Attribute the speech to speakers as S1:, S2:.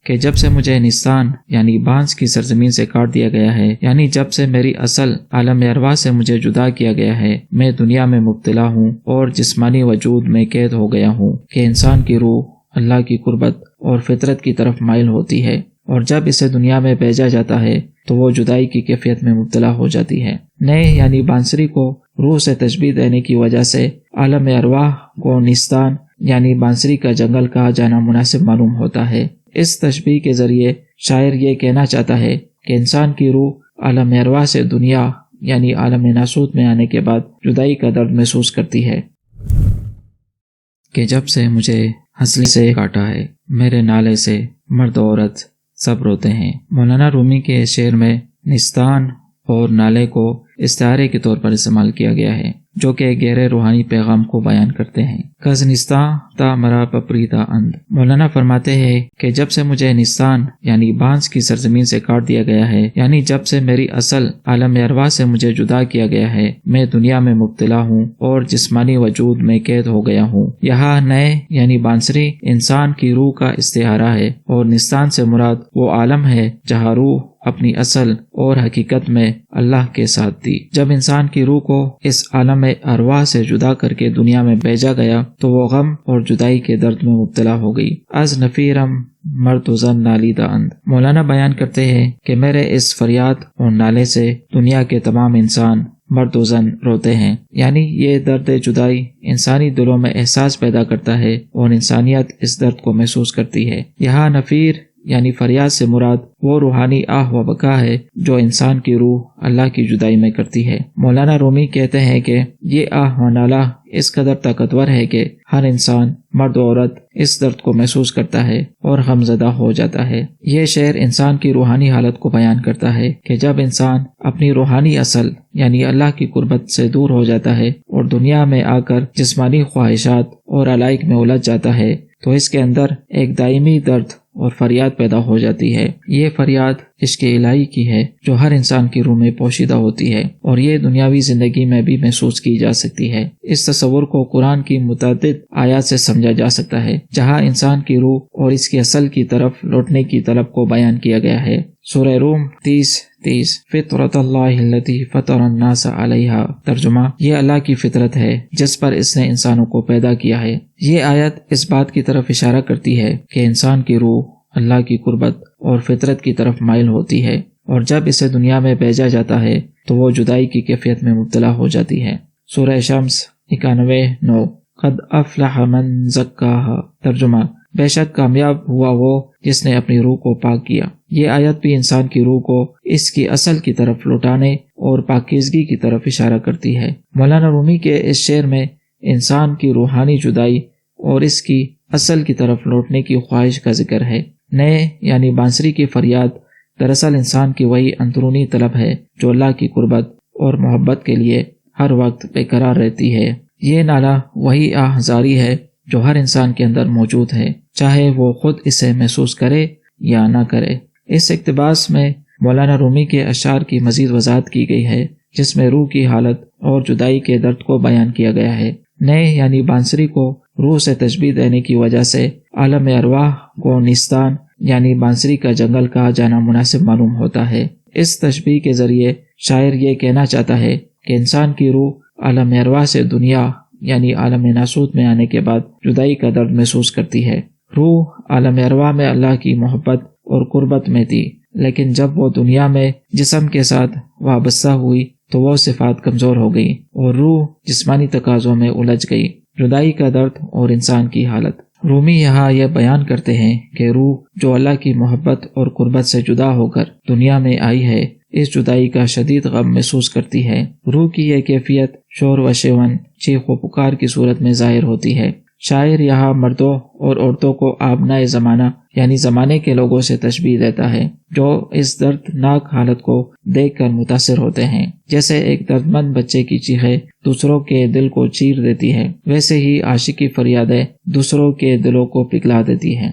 S1: کہ جب سے مجھے نستان یعنی بانس کی سرزمین سے کاٹ دیا گیا ہے، یعنی جب سے میری اصل عالم ارواح سے مجھے جدا کیا گیا ہے، میں دنیا میں مبتلا ہوں اور جسمانی وجود میں قید ہو گیا ہوں کہ انسان کی روح اللہ کی قربت اور فطرت کی طرف مائل ہوتی ہے، اور جب اسے دنیا میں بھیجا جاتا ہے تو وہ جدائی کی کیفیت میں مبتلا ہو جاتی ہے۔ نئے یعنی بانسری کو روح سے تشبیہ دینے کی وجہ سے عالم ارواح کو نستان یعنی بانسری کا جنگل کہا جانا مناسب معلوم ہوتا ہے۔ اس تشبیہ کے ذریعے شاعر یہ کہنا چاہتا ہے کہ انسان کی روح عالم ارواح سے دنیا یعنی عالم ناسوت میں آنے کے بعد جدائی کا درد محسوس کرتی ہے کہ جب سے مجھے ہنسلی سے کاٹا ہے، میرے نالے سے مرد و عورت سب روتے ہیں۔ مولانا رومی کے شعر میں نستان اور نالے کو استعارے کے طور پر استعمال کیا گیا ہے، جو کہ گہرے روحانی پیغام کو بیان کرتے ہیں۔ کز نستان تا مرا پپریتا اند، مولانا فرماتے ہیں کہ جب سے مجھے نستان یعنی بانس کی سرزمین سے کاٹ دیا گیا ہے، یعنی جب سے میری اصل عالم ارواح سے مجھے جدا کیا گیا ہے، میں دنیا میں مبتلا ہوں اور جسمانی وجود میں قید ہو گیا ہوں۔ یہاں نئے یعنی بانسری انسان کی روح کا استعارہ ہے، اور نستان سے مراد وہ عالم ہے جہاں روح اپنی اصل اور حقیقت میں اللہ کے ساتھ تھی۔ جب انسان کی روح کو اس عالم ارواح سے جدا کر کے دنیا میں بھیجا گیا تو وہ غم اور جدائی کے درد میں مبتلا ہو گئی۔ از نفیرم مرد و زن نالیدہ اند، مولانا بیان کرتے ہیں کہ میرے اس فریاد اور نالے سے دنیا کے تمام انسان مرد و زن روتے ہیں، یعنی یہ درد جدائی انسانی دلوں میں احساس پیدا کرتا ہے اور انسانیت اس درد کو محسوس کرتی ہے۔ یہاں نفیر یعنی فریاد سے مراد وہ روحانی آہ و بکا ہے جو انسان کی روح اللہ کی جدائی میں کرتی ہے۔ مولانا رومی کہتے ہیں کہ یہ آہ و نالہ اس قدر طاقتور ہے کہ ہر انسان مرد و عورت اس درد کو محسوس کرتا ہے اور غمزدہ ہو جاتا ہے۔ یہ شعر انسان کی روحانی حالت کو بیان کرتا ہے کہ جب انسان اپنی روحانی اصل یعنی اللہ کی قربت سے دور ہو جاتا ہے اور دنیا میں آ کر جسمانی خواہشات اور علائق میں الجھ جاتا ہے تو اس کے اندر ایک دائمی درد اور فریاد پیدا ہو جاتی ہے۔ یہ فریاد عشق الہی کی ہے جو ہر انسان کی روح میں پوشیدہ ہوتی ہے، اور یہ دنیاوی زندگی میں بھی محسوس کی جا سکتی ہے۔ اس تصور کو قرآن کی متعدد آیات سے سمجھا جا سکتا ہے جہاں انسان کی روح اور اس کی اصل کی طرف لوٹنے کی طلب کو بیان کیا گیا ہے۔ سورہ روم 30 فطرت اللہ التی فطر الناس علیہا، ترجمہ یہ اللہ کی فطرت ہے جس پر اس نے انسانوں کو پیدا کیا ہے۔ یہ آیت اس بات کی طرف اشارہ کرتی ہے کہ انسان کی روح اللہ کی قربت اور فطرت کی طرف مائل ہوتی ہے، اور جب اسے دنیا میں بھیجا جاتا ہے تو وہ جدائی کی کیفیت میں مبتلا ہو جاتی ہے۔ سورہ شمس 91:9 قد افلح من زکاہا، ترجمہ بے شک کامیاب ہوا وہ جس نے اپنی روح کو پاک کیا۔ یہ آیت بھی انسان کی روح کو اس کی اصل کی طرف لوٹانے اور پاکیزگی کی طرف اشارہ کرتی ہے۔ مولانا رومی کے اس شعر میں انسان کی روحانی جدائی اور اس کی اصل کی طرف لوٹنے کی خواہش کا ذکر ہے۔ نئے یعنی بانسری کی فریاد دراصل انسان کی وہی اندرونی طلب ہے جو اللہ کی قربت اور محبت کے لیے ہر وقت بے قرار رہتی ہے۔ یہ نالہ وہی آہ زاری ہے جو ہر انسان کے اندر موجود ہے، چاہے وہ خود اسے محسوس کرے یا نہ کرے۔ اس اقتباس میں مولانا رومی کے اشعار کی مزید وضاحت کی گئی ہے جس میں روح کی حالت اور جدائی کے درد کو بیان کیا گیا ہے۔ نئے یعنی بانسری کو روح سے تشبیہ دینے کی وجہ سے عالم ارواح کو نستان یعنی بانسری کا جنگل کہا جانا مناسب معلوم ہوتا ہے۔ اس تشبیہ کے ذریعے شاعر یہ کہنا چاہتا ہے کہ انسان کی روح عالم ارواح سے دنیا یعنی عالم ناسوت میں آنے کے بعد جدائی کا درد محسوس کرتی ہے۔ روح عالم ارواح میں اللہ کی محبت اور قربت میں تھی، لیکن جب وہ دنیا میں جسم کے ساتھ وابستہ ہوئی تو وہ صفات کمزور ہو گئی اور روح جسمانی تقاضوں میں الجھ گئی۔ جدائی کا درد اور انسان کی حالت۔ رومی یہاں یہ بیان کرتے ہیں کہ روح جو اللہ کی محبت اور قربت سے جدا ہو کر دنیا میں آئی ہے، اس جدائی کا شدید غم محسوس کرتی ہے۔ روح کی یہ کیفیت شور و شیون، چیخ و پکار کی صورت میں ظاہر ہوتی ہے۔ شاعر یہاں مردوں اور عورتوں کو آبنائے زمانہ یعنی زمانے کے لوگوں سے تشبیہ دیتا ہے جو اس دردناک حالت کو دیکھ کر متاثر ہوتے ہیں۔ جیسے ایک دردمند بچے کی چیخیں دوسروں کے دل کو چیر دیتی ہے، ویسے ہی عاشق کی فریادیں دوسروں کے دلوں کو پگھلا دیتی ہیں۔